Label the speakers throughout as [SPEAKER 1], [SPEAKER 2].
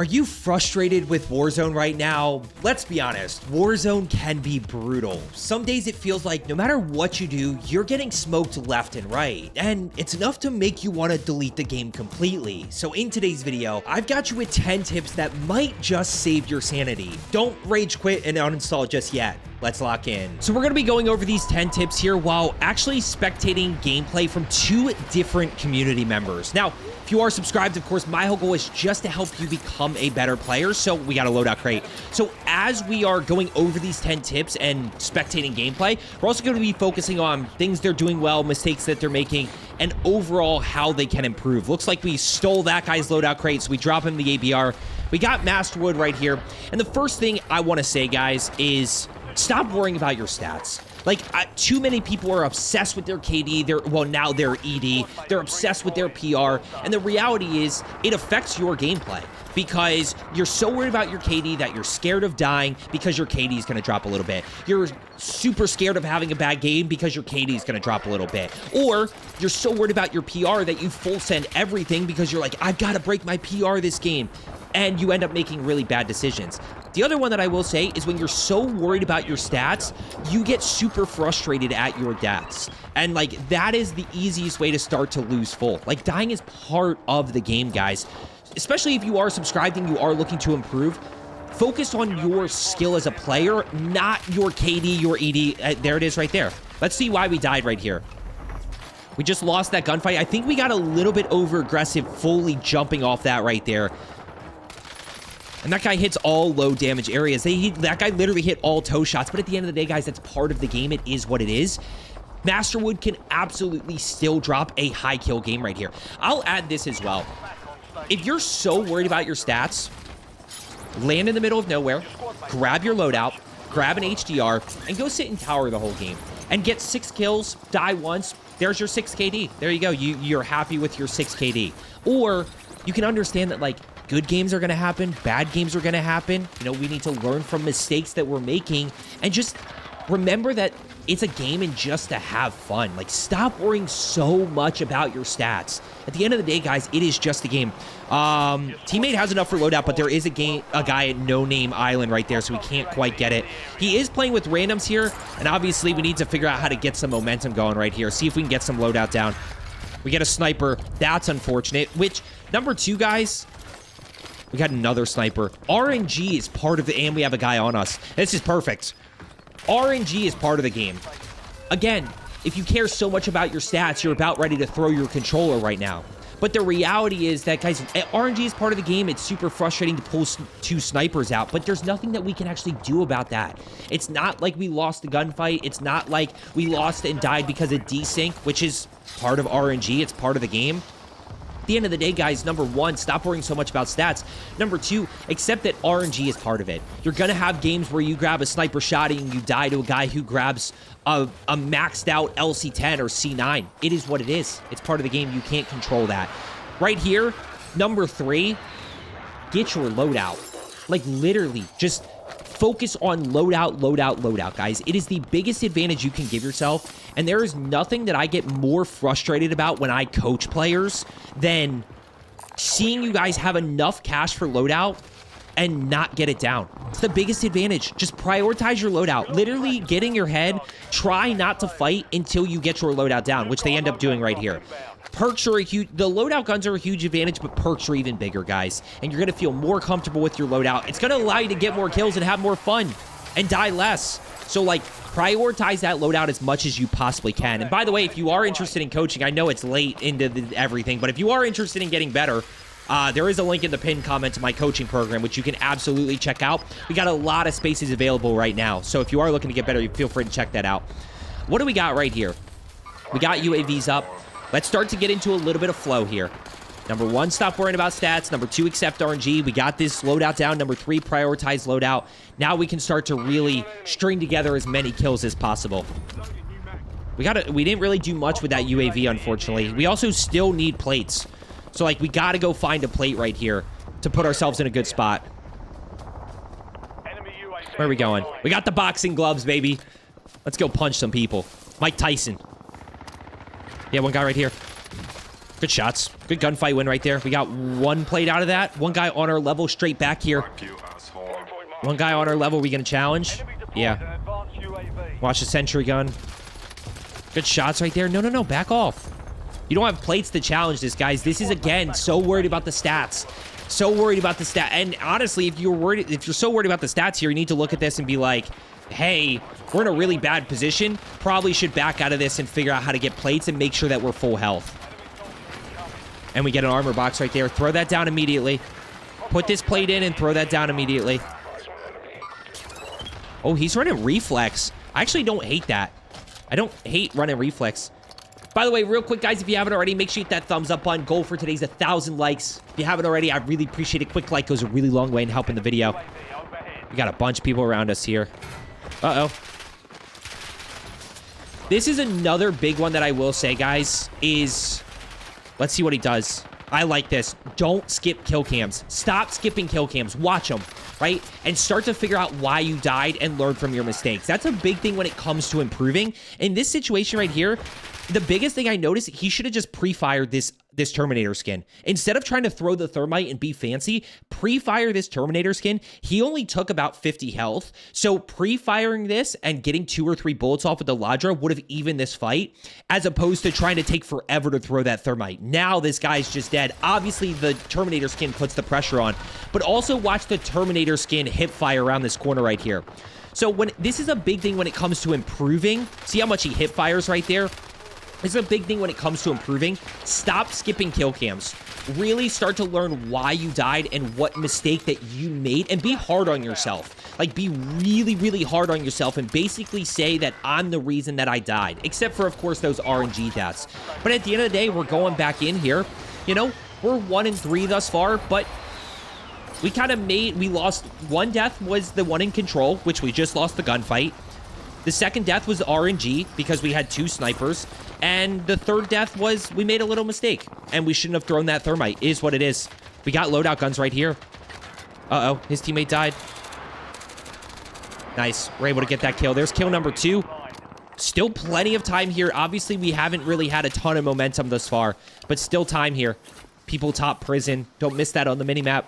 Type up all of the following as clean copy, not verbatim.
[SPEAKER 1] Are you frustrated with Warzone right now? Let's be honest, Warzone can be brutal. Some days it feels like no matter what you do, you're getting smoked left and right, and it's enough to make you want to delete the game completely. So in today's video, I've got you with 10 tips that might just save your sanity. Don't rage quit and uninstall just yet. Let's lock in. So we're going to be going over these 10 tips here while actually spectating gameplay from 2 different community members. Now, if you are subscribed, of course, my whole goal is just to help you become a better player. So we got a loadout crate. So as we are going over these 10 tips and spectating gameplay, we're also going to be focusing on things they're doing well, mistakes that they're making, and overall how they can improve. Looks like we stole that guy's loadout crate, so we drop him the ABR. We got Masterwood right here. And the first thing I want to say, guys, is stop worrying about your stats. Like, too many people are obsessed with their KD, now their ED, they're obsessed with their PR, and the reality is, it affects your gameplay, because you're so worried about your KD that you're scared of dying because your KD is going to drop a little bit. You're super scared of having a bad game because your KD is going to drop a little bit. Or, you're so worried about your PR that you full send everything because you're like, I've got to break my PR this game, and you end up making really bad decisions. The other one that I will say is when you're so worried about your stats, you get super frustrated at your deaths. And like, that is the easiest way to start to lose full. Like, dying is part of the game, guys. Especially if you are subscribed and you are looking to improve. Focus on your skill as a player, not your KD, your ED. There it is right there. Let's see why we died right here. We just lost that gunfight. I think we got a little bit over aggressive, fully jumping off that right there. And that guy hits all low damage areas. That guy literally hit all toe shots. But at the end of the day, guys, that's part of the game. It is what it is. Masterwood can absolutely still drop a high kill game right here. I'll add this as well. If you're so worried about your stats, land in the middle of nowhere, grab your loadout, grab an HDR, and go sit in tower the whole game. And get 6 kills, die once. There's your 6 KD. There you go. You're happy with your 6 KD. Or you can understand that, like, good games are going to happen. Bad games are going to happen. You know, we need to learn from mistakes that we're making. And just remember that it's a game and just to have fun. Like, stop worrying so much about your stats. At the end of the day, guys, it is just a game. Teammate has enough for loadout, but there is a guy at No Name Island right there, so we can't quite get it. He is playing with randoms here, and obviously we need to figure out how to get some momentum going right here. See if we can get some loadout down. We get a sniper. That's unfortunate. Which, number 2, guys, we got another sniper. RNG is part of the... And we have a guy on us. This is perfect. RNG is part of the game. Again, if you care so much about your stats, you're about ready to throw your controller right now. But the reality is that, guys, RNG is part of the game. It's super frustrating to pull 2 snipers out, but there's nothing that we can actually do about that. It's not like we lost the gunfight. It's not like we lost and died because of desync, which is part of RNG. It's part of the game. At the end of the day, guys, number 1, stop worrying so much about stats. Number 2, accept that RNG is part of it. You're going to have games where you grab a sniper shot and you die to a guy who grabs a maxed out LC10 or C9. It is what it is. It's part of the game. You can't control that. Right here, number 3, get your loadout. Like, literally, just focus on loadout, guys. It is the biggest advantage you can give yourself, and there is nothing that I get more frustrated about when I coach players than seeing you guys have enough cash for loadout and not get it down. It's the biggest advantage. Just prioritize your loadout. Literally get in your head, try not to fight until you get your loadout down, which they end up doing right here. Perks are the loadout guns are a huge advantage, but perks are even bigger, guys. And you're going to feel more comfortable with your loadout. It's going to allow you to get more kills and have more fun and die less. So, like, prioritize that loadout as much as you possibly can. And by the way, if you are interested in coaching, I know it's late into everything, but if you are interested in getting better, there is a link in the pinned comment to my coaching program, which you can absolutely check out. We got a lot of spaces available right now. So if you are looking to get better, feel free to check that out. What do we got right here? We got UAVs up. Let's start to get into a little bit of flow here. Number 1, stop worrying about stats. Number 2, accept RNG. We got this loadout down. Number 3, prioritize loadout. Now we can start to really string together as many kills as possible. We didn't really do much with that UAV, unfortunately. We also still need plates. So, like, we got to go find a plate right here to put ourselves in a good spot. Where are we going? We got the boxing gloves, baby. Let's go punch some people. Mike Tyson. Yeah, one guy right here. Good shots. Good gunfight win right there. We got one plate out of that. One guy on our level straight back here. One guy on our level. We gonna challenge? Yeah. Watch the sentry gun. Good shots right there. No, no, no. Back off. You don't have plates to challenge this, guys. This is, again, so worried about the stats. So worried about the stat. And honestly, if you're so worried about the stats here, you need to look at this and be like, hey, we're in a really bad position. Probably should back out of this and figure out how to get plates and make sure that we're full health. And we get an armor box right there. Throw that down immediately. Put this plate in and throw that down immediately. Oh, he's running reflex. I actually don't hate that. I don't hate running reflex. By the way, real quick, guys, if you haven't already, make sure you hit that thumbs up button. Goal for today's 1,000 likes. If you haven't already, I really appreciate a quick like. Goes a really long way in helping the video. We got a bunch of people around us here. Uh-oh. This is another big one that I will say, guys, is... Let's see what he does. I like this. Don't skip kill cams. Stop skipping kill cams. Watch them, right? And start to figure out why you died and learn from your mistakes. That's a big thing when it comes to improving. In this situation right here, the biggest thing I noticed, he should have just pre-fired this Terminator skin. Instead of trying to throw the thermite and be fancy, pre-fire this Terminator skin. He only took about 50 health. So pre-firing this and getting 2 or 3 bullets off with the Ladra would have evened this fight, as opposed to trying to take forever to throw that thermite. Now this guy's just dead. Obviously, the Terminator skin puts the pressure on, but also watch the Terminator skin hip fire around this corner right here. So this is a big thing when it comes to improving. See how much he hip fires right there? This is a big thing when it comes to improving. Stop skipping kill cams. Really start to learn why you died and what mistake that you made, and be hard on yourself. Like, be really, really hard on yourself and basically say that I'm the reason that I died. Except for, of course, those RNG deaths. But at the end of the day, we're going back in here. You know, we're 1-3 thus far, but we kind of we lost one death, was the one in control, which we just lost the gunfight. The second death was RNG because we had 2 snipers. And the third death was we made a little mistake. And we shouldn't have thrown that thermite. It is what it is. We got loadout guns right here. Uh-oh. His teammate died. Nice. We're able to get that kill. There's kill number 2. Still plenty of time here. Obviously, we haven't really had a ton of momentum thus far. But still time here. People top prison. Don't miss that on the minimap.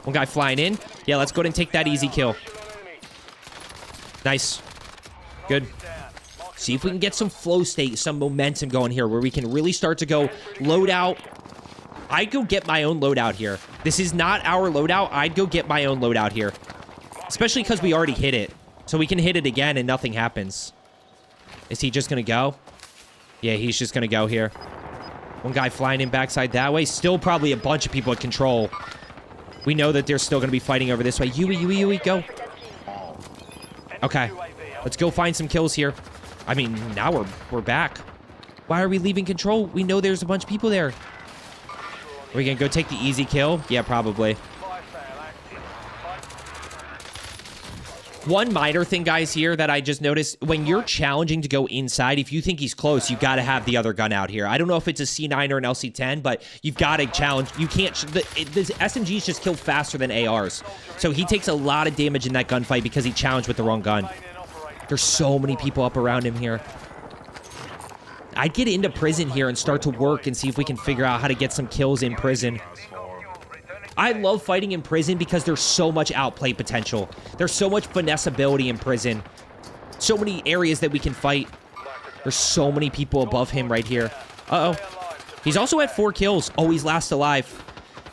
[SPEAKER 1] One guy flying in. Yeah, let's go ahead and take that easy kill. Nice. Good. See if we can get some flow state, some momentum going here where we can really start to go loadout. I'd go get my own loadout here. This is not our loadout. I'd go get my own loadout here. Especially because we already hit it. So we can hit it again and nothing happens. Is he just going to go? Yeah, he's just going to go here. One guy flying in backside that way. Still probably a bunch of people at control. We know that they're still going to be fighting over this way. Yui, go. Okay. Let's go find some kills here. I mean, now we're back. Why are we leaving control? We know there's a bunch of people there. Are we gonna go take the easy kill? Yeah, probably. One minor thing, guys, here that I just noticed, when you're challenging to go inside, if you think he's close, you got to have the other gun out here. I don't know if it's a C9 or an LC10, but you've got to challenge. You can't... The SMGs just kill faster than ARs. So he takes a lot of damage in that gunfight because he challenged with the wrong gun. There's so many people up around him here. I'd get into prison here and start to work and see if we can figure out how to get some kills in prison. I love fighting in prison because there's so much outplay potential. There's so much finesse ability in prison. So many areas that we can fight. There's so many people above him right here. Uh-oh. He's also at 4 kills. Oh, he's last alive.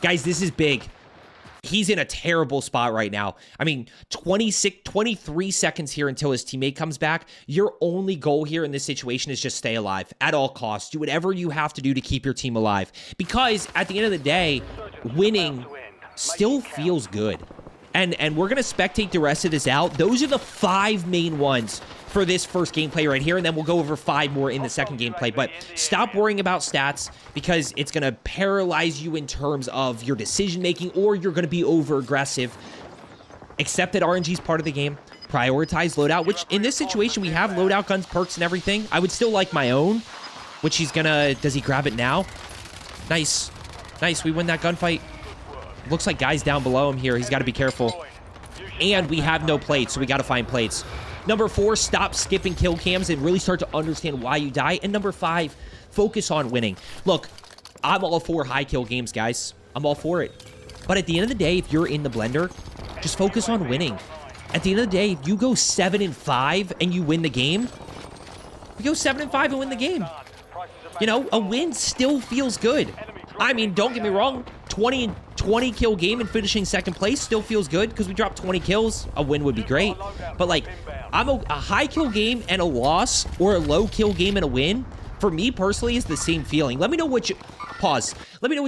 [SPEAKER 1] Guys, this is big. He's in a terrible spot right now. I mean, 23 seconds here until his teammate comes back. Your only goal here in this situation is just stay alive at all costs. Do whatever you have to do to keep your team alive. Because at the end of the day, winning still feels good. And we're going to spectate the rest of this out. Those are the 5 main ones for this first gameplay right here, and then we'll go over 5 more in the second gameplay. But stop worrying about stats because it's going to paralyze you in terms of your decision-making, or you're going to be over-aggressive. Accept that RNG is part of the game. Prioritize loadout, which in this situation, we have loadout guns, perks, and everything. I would still like my own, which he's going to... Does he grab it now? Nice. Nice, we win that gunfight. Looks like guys down below him here. He's got to be careful. And we have no plates, so we got to find plates. Number 4, stop skipping kill cams and really start to understand why you die. And number 5, focus on winning. Look, I'm all for high kill games, guys. I'm all for it. But at the end of the day, if you're in the blender, just focus on winning. At the end of the day, if you go 7-5 and you win the game, you go 7-5 and win the game. You know, a win still feels good. I mean, don't get me wrong, 20 kill game and finishing second place still feels good because we dropped 20 kills. A win would be great. But like, a high kill game and a loss, or a low kill game and a win, for me personally is the same feeling. Let me know what you pause. Let me know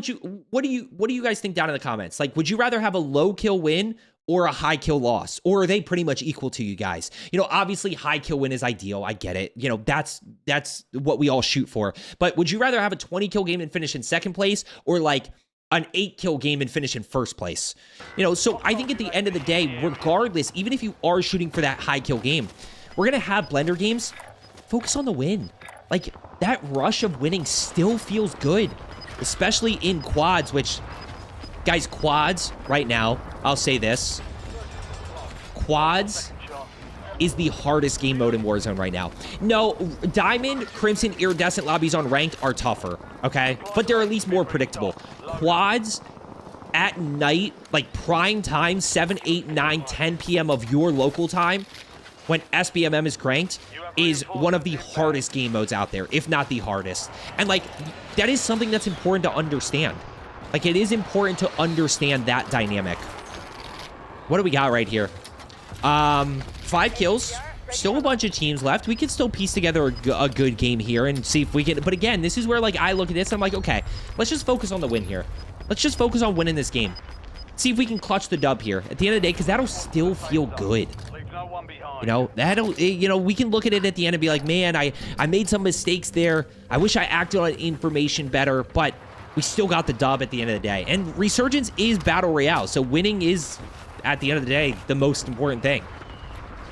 [SPEAKER 1] what do you guys think down in the comments? Like, would you rather have a low kill win or a high kill loss? Or are they pretty much equal to you guys? You know, obviously high kill win is ideal. I get it. You know, that's what we all shoot for. But would you rather have a 20 kill game and finish in second place, or like an 8 kill game and finish in first place? You know, so I think at the end of the day, regardless, even if you are shooting for that high kill game, we're going to have blender games. Focus on the win. Like, that rush of winning still feels good, especially in quads, which, guys, quads right now, I'll say this, quads is the hardest game mode in Warzone right now. No, Diamond, Crimson, Iridescent lobbies on ranked are tougher, okay? But they're at least more predictable. Quads at night, like prime time, 7, 8, 9, 10 p.m. of your local time, when SBMM is cranked, is one of the hardest game modes out there, if not the hardest. And like, that is something that's important to understand. Like, it is important to understand that dynamic. What do we got right here? 5 kills. Still a bunch of teams left. We can still piece together a good game here and see if we can. But again, this is where, like, I look at this and I'm like, okay, let's just focus on the win here. Let's just focus on winning this game. See if we can clutch the dub here at the end of the day, because that'll still feel good. You know, that'll, you know, we can look at it at the end and be like, man, I made some mistakes there. I wish I acted on information better, but we still got the dub at the end of the day. And Resurgence is Battle Royale, so winning is, at the end of the day, the most important thing.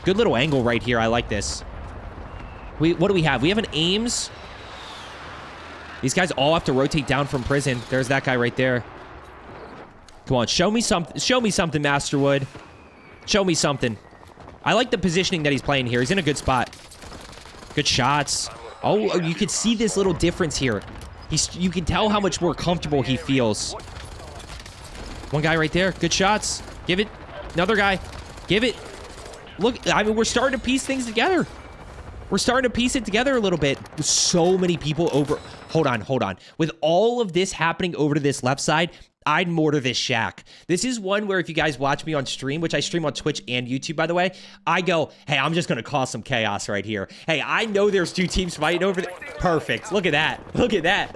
[SPEAKER 1] Good little angle right here. I like this. What do we have? We have an Ames. These guys all have to rotate down from prison. There's that guy right there. Come on, show me something. Show me something, Masterwood. Show me something. I like the positioning that he's playing here. He's in a good spot. Good shots. Oh, you can see this little difference here. You can tell how much more comfortable he feels. One guy right there. Good shots. Give it. Another guy. Give it. Look, I mean, we're starting to piece things together. We're starting to piece it together a little bit. So many people over. Hold on. With all of this happening over to this left side, I'd mortar this shack. This is one where if you guys watch me on stream, which I stream on Twitch and YouTube, by the way, I go, hey, I'm just going to cause some chaos right here. Hey, I know there's 2 teams fighting over there. Perfect. Look at that. Look at that.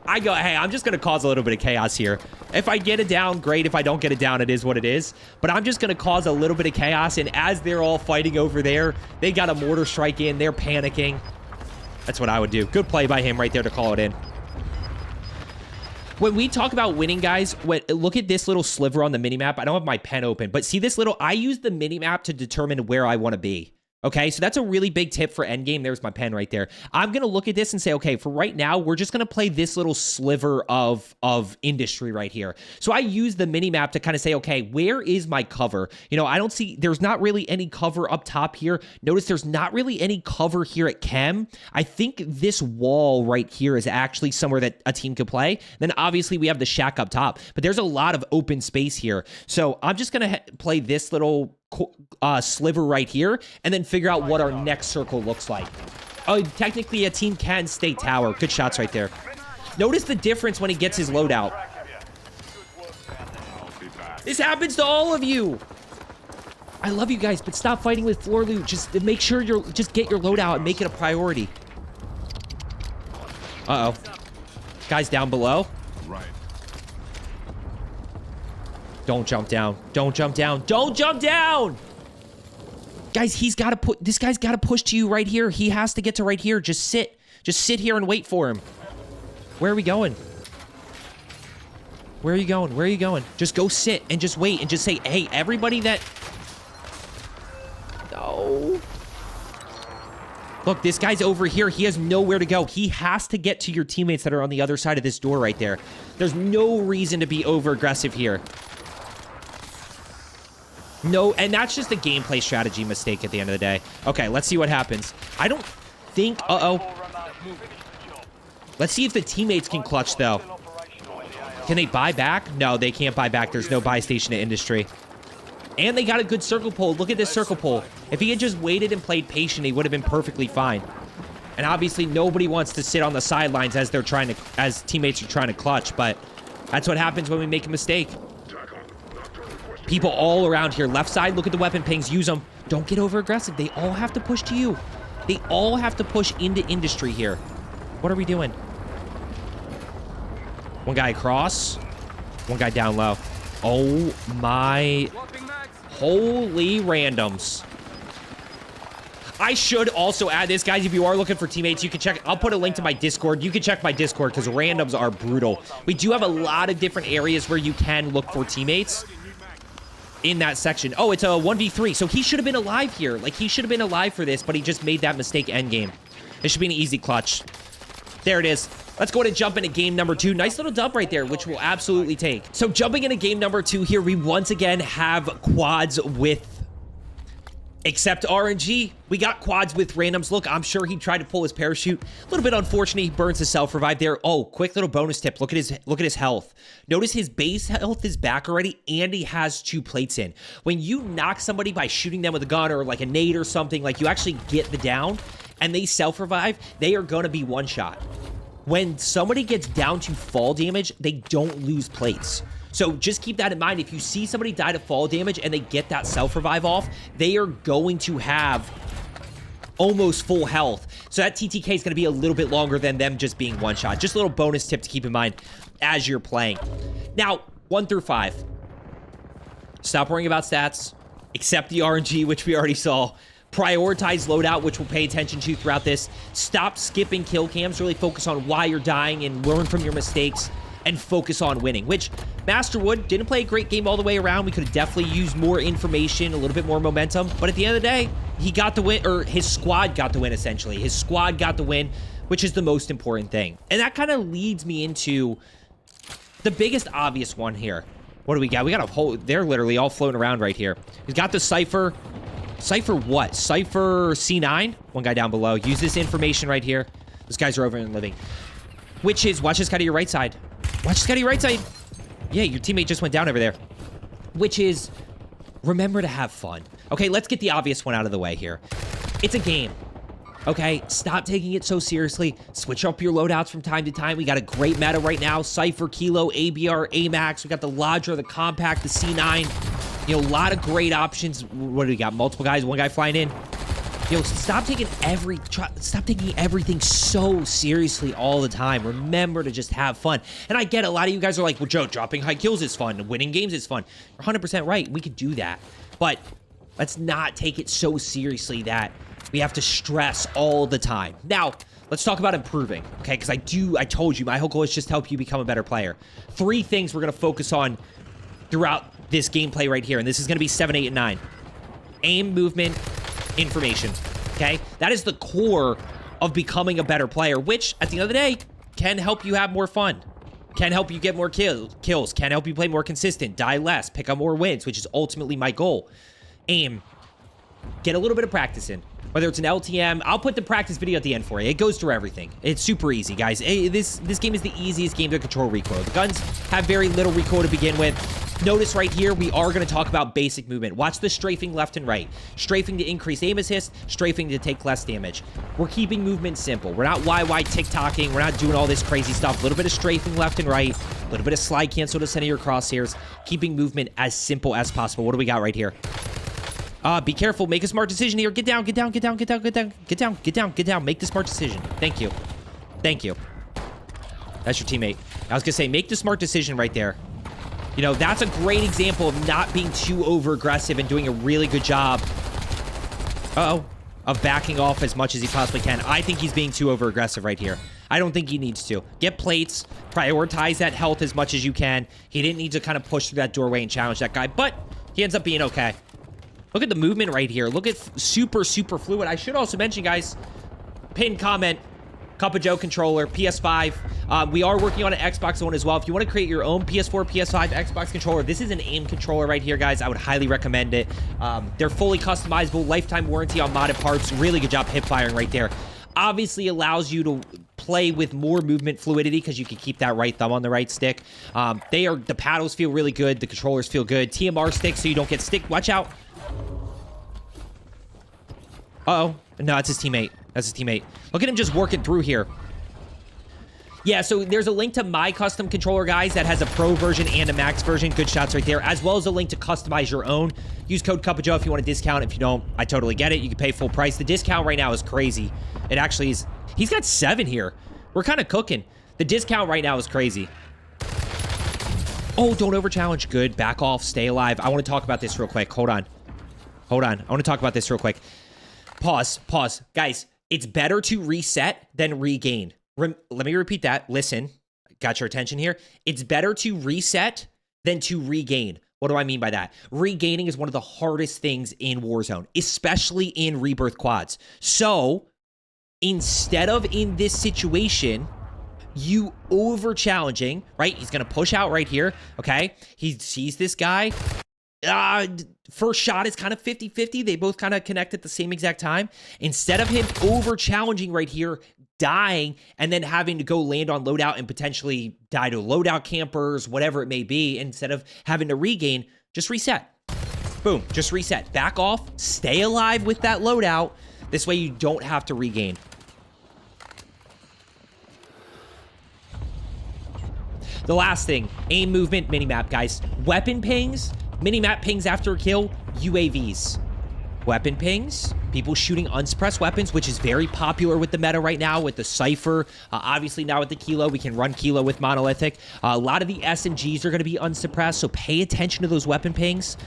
[SPEAKER 1] I go, hey, I'm just going to cause a little bit of chaos here. If I get it down, great. If I don't get it down, it is what it is. But I'm just going to cause a little bit of chaos. And as they're all fighting over there, they got a mortar strike in. They're panicking. That's what I would do. Good play by him right there to call it in. When we talk about winning, guys, look at this little sliver on the minimap. I don't have my pen open, but see this little, I use the minimap to determine where I want to be. Okay, so that's a really big tip for endgame. There's my pen right there. I'm going to look at this and say, okay, for right now, we're just going to play this little sliver of industry right here. So I use the minimap to kind of say, okay, where is my cover? You know, I don't see, there's not really any cover up top here. Notice there's not really any cover here at chem. I think this wall right here is actually somewhere that a team could play. Then obviously we have the shack up top, but there's a lot of open space here. So I'm just going to play this little sliver right here and then figure out what our next circle looks like. Oh, technically a team can stay tower. Good shots right there. Notice the difference when he gets his loadout. This happens to all of you. I love you guys, but stop fighting with floor loot. Just make sure just get your loadout and make it a priority. Uh-oh. Guys down below. Right. Don't jump down. Don't jump down. Don't jump down! Guys, he's got to put... This guy's got to push to you right here. He has to get to right here. Just sit. Just sit here and wait for him. Where are we going? Where are you going? Where are you going? Just go sit and just wait and just say, hey, everybody that... No. Look, this guy's over here. He has nowhere to go. He has to get to your teammates that are on the other side of this door right there. There's no reason to be over-aggressive here. No, and that's just a gameplay strategy mistake at the end of the day. Okay, let's see what happens. I don't think... Uh-oh. Let's see if the teammates can clutch, though. Can they buy back? No, they can't buy back. There's no buy station to industry. And they got a good circle pull. Look at this circle pull. If he had just waited and played patient, he would have been perfectly fine. And obviously, nobody wants to sit on the sidelines as teammates are trying to clutch, but that's what happens when we make a mistake. People all around here. Left side, look at the weapon pings. Use them. Don't get over aggressive. They all have to push to you. They all have to push into industry here. What are we doing? One guy across. One guy down low. Oh my... Holy randoms. I should also add this, guys. If you are looking for teammates, you can check. I'll put a link to my Discord. You can check my Discord because randoms are brutal. We do have a lot of different areas where you can look for teammates in that section. Oh, it's a 1v3. So he should have been alive here. Like, he should have been alive for this, but he just made that mistake endgame. It should be an easy clutch. There it is. Let's go ahead and jump into game number 2. Nice little dub right there, which we'll absolutely take. So jumping into game number 2 here, we once again have quads with... Except RNG, we got quads with randoms. Look, I'm sure he tried to pull his parachute. A little bit unfortunate, he burns his self-revive there. Oh, quick little bonus tip. Look at his health. Notice his base health is back already, and he has 2 plates in. When you knock somebody by shooting them with a gun or like a nade or something, like you actually get the down, and they self-revive, they are going to be one shot. When somebody gets down to fall damage, they don't lose plates. So just keep that in mind. If you see somebody die to fall damage and they get that self-revive off, they are going to have almost full health. So that TTK is going to be a little bit longer than them just being one shot. Just a little bonus tip to keep in mind as you're playing. Now, 1 through 5. Stop worrying about stats, except the RNG, which we already saw. Prioritize loadout, which we'll pay attention to throughout this. Stop skipping kill cams. Really focus on why you're dying and learn from your mistakes and focus on winning, which Masterwood didn't play a great game all the way around. We could have definitely used more information, a little bit more momentum. But at the end of the day, he got the win, or his squad got the win, essentially. His squad got the win, which is the most important thing. And that kind of leads me into the biggest obvious one here. What do we got? We got a whole... They're literally all floating around right here. He's got the Cypher... Cypher what? Cypher C9? One guy down below. Use this information right here. Those guys are over and living. Which is... Watch this guy to your right side. Watch this guy to your right side. Yeah, your teammate just went down over there. Which is... Remember to have fun. Okay, let's get the obvious one out of the way here. It's a game. Okay, stop taking it so seriously. Switch up your loadouts from time to time. We got a great meta right now. Cypher, Kilo, ABR, AMAX. We got the Lodger, the Compact, the C9. You know, a lot of great options. What do we got? Multiple guys, one guy flying in. Yo, stop taking everything so seriously all the time. Remember to just have fun. And I get it, a lot of you guys are like, well, Joe, dropping high kills is fun. Winning games is fun. You're 100% right. We could do that. But let's not take it so seriously that we have to stress all the time. Now, let's talk about improving, okay? Because I told you, my whole goal is just to help you become a better player. 3 things we're going to focus on throughout this gameplay right here. And this is going to be 7, 8, and 9. Aim, movement, information, okay? That is the core of becoming a better player, which, at the end of the day, can help you have more fun. Can help you get more kills. Can help you play more consistent, die less, pick up more wins, which is ultimately my goal. Aim. Get a little bit of practice in. Whether it's an LTM, I'll put the practice video at the end for you. It goes through everything. It's super easy, guys. This game is the easiest game to control recoil. The guns have very little recoil to begin with. Notice right here, we are going to talk about basic movement. Watch the strafing left and right. Strafing to increase aim assist, strafing to take less damage. We're keeping movement simple. We're not YY tick-tocking. We're not doing all this crazy stuff. A little bit of strafing left and right. A little bit of slide cancel to center your crosshairs. Keeping movement as simple as possible. What do we got right here? Be careful. Make a smart decision here. Get down, get down, get down, get down, get down, get down, get down, get down. Make the smart decision. Thank you. Thank you. That's your teammate. I was going to say, make the smart decision right there. You know, that's a great example of not being too over-aggressive and doing a really good job of backing off as much as he possibly can. I think he's being too over-aggressive right here. I don't think he needs to. Get plates. Prioritize that health as much as you can. He didn't need to kind of push through that doorway and challenge that guy, but he ends up being okay. Look at the movement right here. Look at super, super fluid. I should also mention, guys, pinned comment, Cup of Joe controller, PS5. We are working on an Xbox One as well. If you want to create your own PS4, PS5, Xbox controller, this is an aim controller right here, guys. I would highly recommend it. They're fully customizable, lifetime warranty on modded parts. Really good job hip firing right there. Obviously allows you to play with more movement fluidity because you can keep that right thumb on the right stick. The paddles feel really good. The controllers feel good. TMR stick so you don't get stick. Watch out. Uh-oh. No, that's his teammate. That's his teammate. Look at him just working through here. Yeah, so there's a link to my custom controller, guys, that has a pro version and a max version. Good shots right there, as well as a link to customize your own. Use code Cup of Joe if you want a discount. If you don't, I totally get it. You can pay full price. The discount right now is crazy. It actually is. He's got 7 here. We're kind of cooking. The discount right now is crazy. Oh, don't over challenge. Good. Back off. Stay alive. I want to talk about this real quick. Hold on. Hold on. I want to talk about this real quick. Pause. Pause. Guys, it's better to reset than regain. Let me repeat that. Listen, got your attention here. It's better to reset than to regain. What do I mean by that? Regaining is one of the hardest things in Warzone, especially in Rebirth quads. So instead of in this situation, you over challenging, right? He's going to push out right here. Okay. He sees this guy. First shot is kind of 50-50. They both kind of connect at the same exact time. Instead of him over challenging right here, dying, and then having to go land on loadout and potentially die to loadout campers, whatever it may be, instead of having to regain, just reset. Boom, just reset. Back off, stay alive with that loadout. This way you don't have to regain. The last thing, aim movement minimap, guys. Weapon pings, minimap pings after a kill, UAVs. Weapon pings, people shooting unsuppressed weapons, which is very popular with the meta right now with the Cypher. Obviously now with the Kilo, we can run Kilo with Monolithic. A lot of the SMGs are going to be unsuppressed, so pay attention to those weapon pings.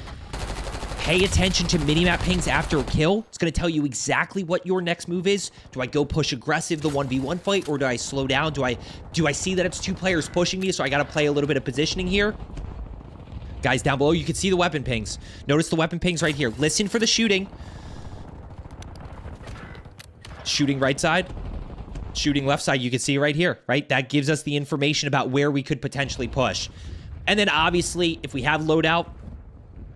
[SPEAKER 1] Pay attention to minimap pings after a kill. It's going to tell you exactly what your next move is. Do I go push aggressive, the 1v1 fight, or do I slow down? Do I see that it's 2 players pushing me, so I got to play a little bit of positioning here? Guys, down below, you can see the weapon pings. Notice the weapon pings right here. Listen for the shooting. Shooting right side. Shooting left side, you can see right here, right? That gives us the information about where we could potentially push. And then obviously, if we have loadout,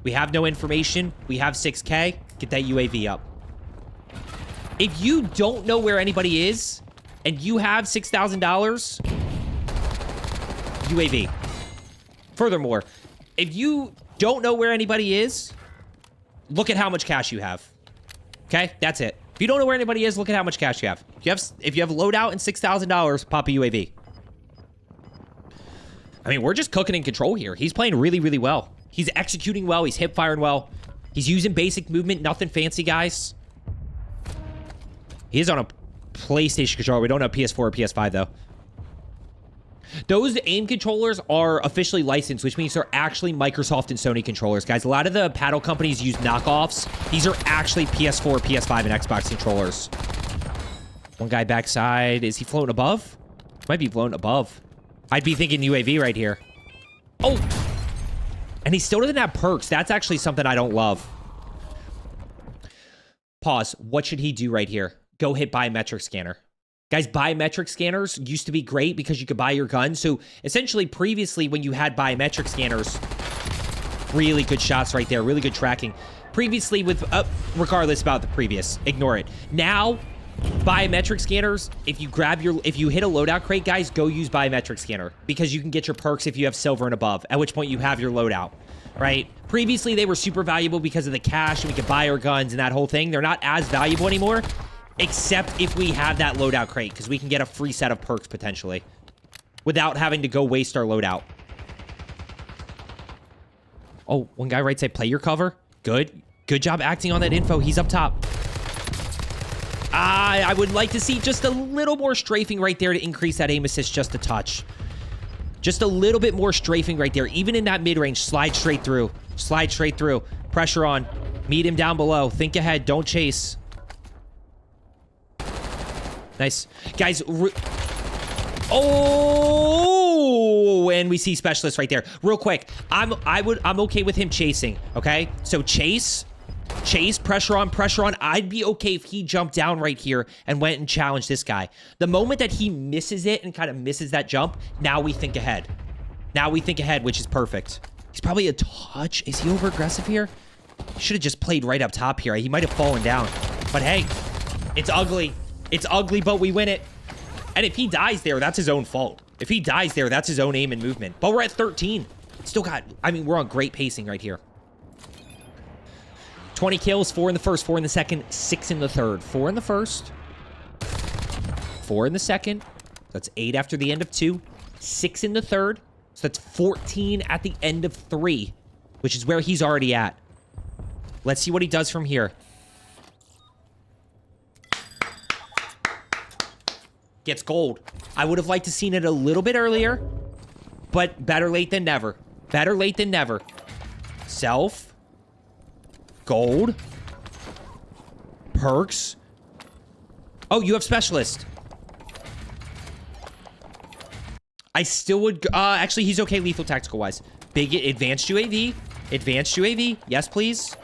[SPEAKER 1] we have no information, we have 6K, get that UAV up. If you don't know where anybody is, and you have $6,000, UAV. Furthermore, if you don't know where anybody is, look at how much cash you have. Okay? That's it. If you don't know where anybody is, look at how much cash you have. If you have loadout and $6,000, pop a UAV. I mean, we're just cooking in control here. He's playing really, really well. He's executing well. He's hip firing well. He's using basic movement. Nothing fancy, guys. He is on a PlayStation controller. We don't have PS4 or PS5, though. Those aim controllers are officially licensed, which means they're actually Microsoft and Sony controllers, guys. A lot of the paddle companies use knockoffs. These are actually PS4, PS5, and Xbox controllers. One guy backside. Is he floating above? Might be floating above. I'd be thinking UAV right here. Oh! And he still doesn't have perks. That's actually something I don't love. Pause. What should he do right here? Go hit biometric scanner. Guys, biometric scanners used to be great because you could buy your gun. So essentially, previously, when you had biometric scanners, really good shots right there, really good tracking. Previously, with regardless about the previous, ignore it. Now, biometric scanners, if you hit a loadout crate, guys, go use biometric scanner because you can get your perks if you have silver and above. At which point you have your loadout, right? Previously, they were super valuable because of the cash and we could buy our guns and that whole thing. They're not as valuable anymore. Except if we have that loadout crate, because we can get a free set of perks, potentially. Without having to go waste our loadout. Oh, one guy right side, play your cover. Good. Good job acting on that info. He's up top. I would like to see just a little more strafing right there to increase that aim assist just a touch. Just a little bit more strafing right there. Even in that mid-range, slide straight through. Slide straight through. Pressure on. Meet him down below. Think ahead. Don't chase. Nice. Guys, oh, and we see specialist right there. Real quick, I'm okay with him chasing, okay? So chase, Chase, pressure on, pressure on. I'd be okay if he jumped down right here and went and challenged this guy. The moment that he misses it and kind of misses that jump, now we think ahead. Now we think ahead, which is perfect. He's probably a touch. Is he over-aggressive here? He should have just played right up top here. He might have fallen down. But hey, it's ugly. It's ugly, but we win it. And if he dies there, that's his own fault. If he dies there, that's his own aim and movement. But we're at 13. Still got, I mean, we're on great pacing right here. 20 kills, 4 in the first, 4 in the second, 6 in the third. 4 in the first, 4 in the second. That's 8 after the end of 2. 6 in the third. So that's 14 at the end of 3, which is where he's already at. Let's see what he does from here. Gets gold. I would have liked to seen it a little bit earlier, but better late than never. Better late than never. Self. Gold. Perks. Oh, you have specialist. I still would... actually, he's okay lethal tactical-wise. Big advanced UAV. Advanced UAV. Yes, please.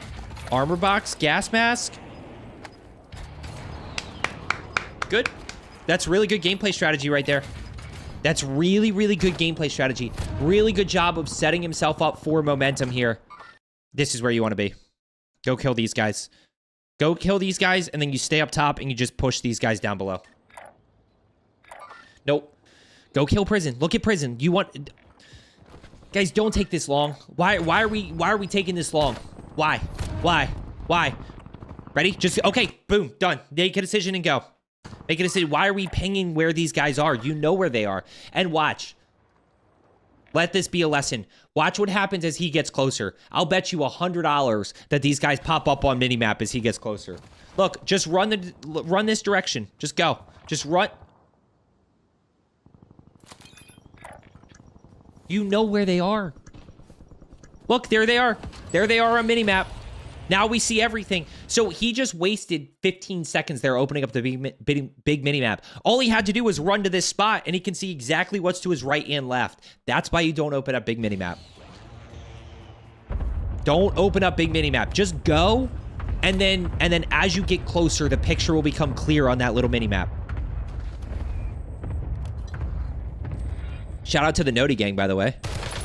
[SPEAKER 1] Armor box. Gas mask. Good. That's really good gameplay strategy right there. That's really, really good gameplay strategy. Really good job of setting himself up for momentum here. This is where you want to be. Go kill these guys. Go kill these guys, and then you stay up top, and you just push these guys down below. Nope. Go kill prison. Look at prison. You want... Guys, don't take this long. Why are we taking this long? Why? Ready? Just... Okay, boom. Done. Make a decision and go. Make a decision. Why are we pinging where these guys are? You know where they are. And watch. Let this be a lesson. Watch what happens as he gets closer. I'll bet you $100 that these guys pop up on minimap as he gets closer. Look, just run this direction. Just go. Just run. You know where they are. Look, there they are. There they are on minimap. Now we see everything. So he just wasted 15 seconds there opening up the big minimap. All he had to do was run to this spot, and he can see exactly what's to his right and left. That's why you don't open up big minimap. Don't open up big minimap. Just go, and then as you get closer, the picture will become clear on that little minimap. Shout out to the Noti gang, by the way.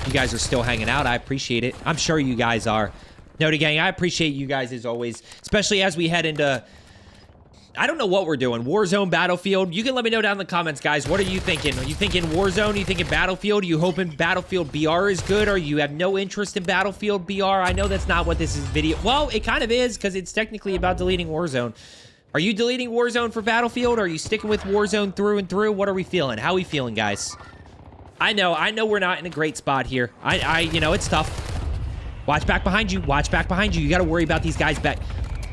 [SPEAKER 1] You guys are still hanging out. I appreciate it. I'm sure you guys are. Noti gang, I appreciate you guys as always, especially as we head into... I don't know what we're doing. Warzone, Battlefield. You can let me know down in the comments, guys. What are you thinking? Are you thinking Warzone? Are you thinking Battlefield? Are you hoping Battlefield BR is good? Or you have no interest in Battlefield BR? I know that's not what this is video... Well, it kind of is, because it's technically about deleting Warzone. Are you deleting Warzone for Battlefield? Or are you sticking with Warzone through and through? What are we feeling? How are we feeling, guys? I know we're not in a great spot here. You know, it's tough. Watch back behind you. Watch back behind you. You got to worry about these guys back.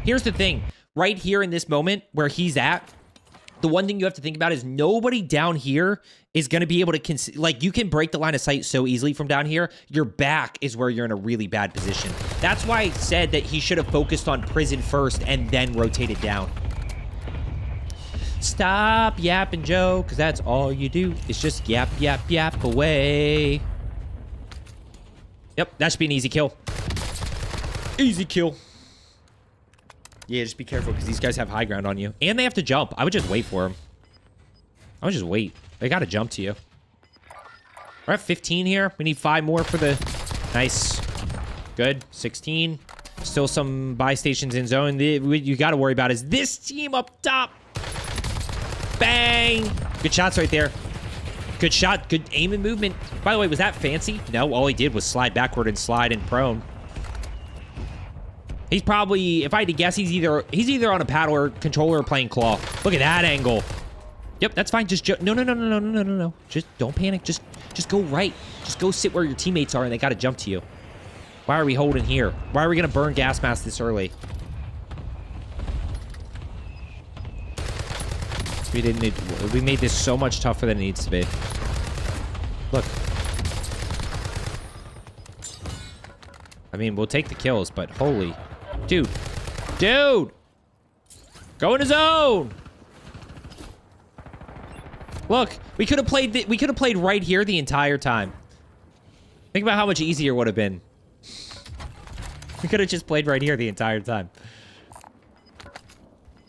[SPEAKER 1] Here's the thing. Right here in this moment where he's at, the one thing you have to think about is nobody down here is going to be able to... Like, you can break the line of sight so easily from down here. Your back is where you're in a really bad position. That's why I said that he should have focused on prison first and then rotated down. Stop yapping, Joe, because that's all you do is just yap, yap, yap away. Yep, that should be an easy kill. Easy kill. Yeah, just be careful because these guys have high ground on you. And they have to jump. I would just wait for them. I would just wait. They got to jump to you. We're at 15 here. We need 5 more for the... Nice. Good. 16. Still some buy stations in zone. You got to worry about is this team up top. Bang. Good shots right there. Good shot. Good aim and movement. By the way, was that fancy? No, all he did was slide backward and slide in prone. He's probably, if I had to guess, he's either on a paddle or controller or playing claw. Look at that angle. Yep, that's fine. Just no. Just don't panic. Just go right. Just go sit where your teammates are and they got to jump to you. Why are we holding here? Why are we going to burn gas mask this early? We made this so much tougher than it needs to be. Look. I mean, we'll take the kills, but holy... Dude. Go in his zone! Look, we could have played right here the entire time. Think about how much easier it would have been. We could have just played right here the entire time.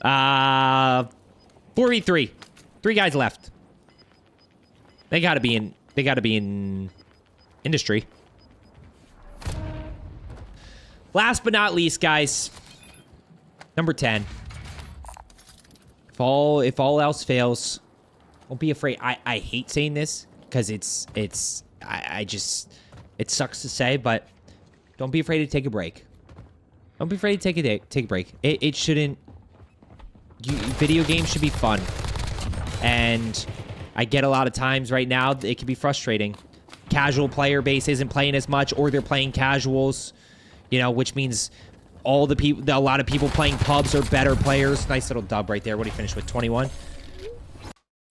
[SPEAKER 1] 4v3. 3 guys left. They gotta be in industry. Last but not least, guys. Number 10. If all else fails, don't be afraid. I hate saying this because it sucks to say, but don't be afraid to take a break. Don't be afraid to take a break. It shouldn't. Video games should be fun, and I get a lot of times right now it can be frustrating. Casual player base isn't playing as much, or they're playing casuals, you know, which means a lot of people playing pubs are better players. Nice little dub right there. What do you finish with? 21.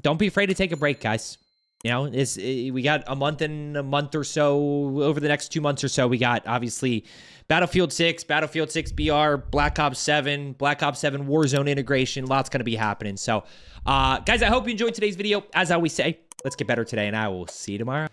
[SPEAKER 1] Don't be afraid to take a break, guys. You know, we got a month or so. Over the next 2 months or so, we got obviously Battlefield 6, Battlefield 6 BR, Black Ops 7, Black Ops 7 Warzone integration. Lots going to be happening. So, guys, I hope you enjoyed today's video. As I always say, let's get better today, and I will see you tomorrow.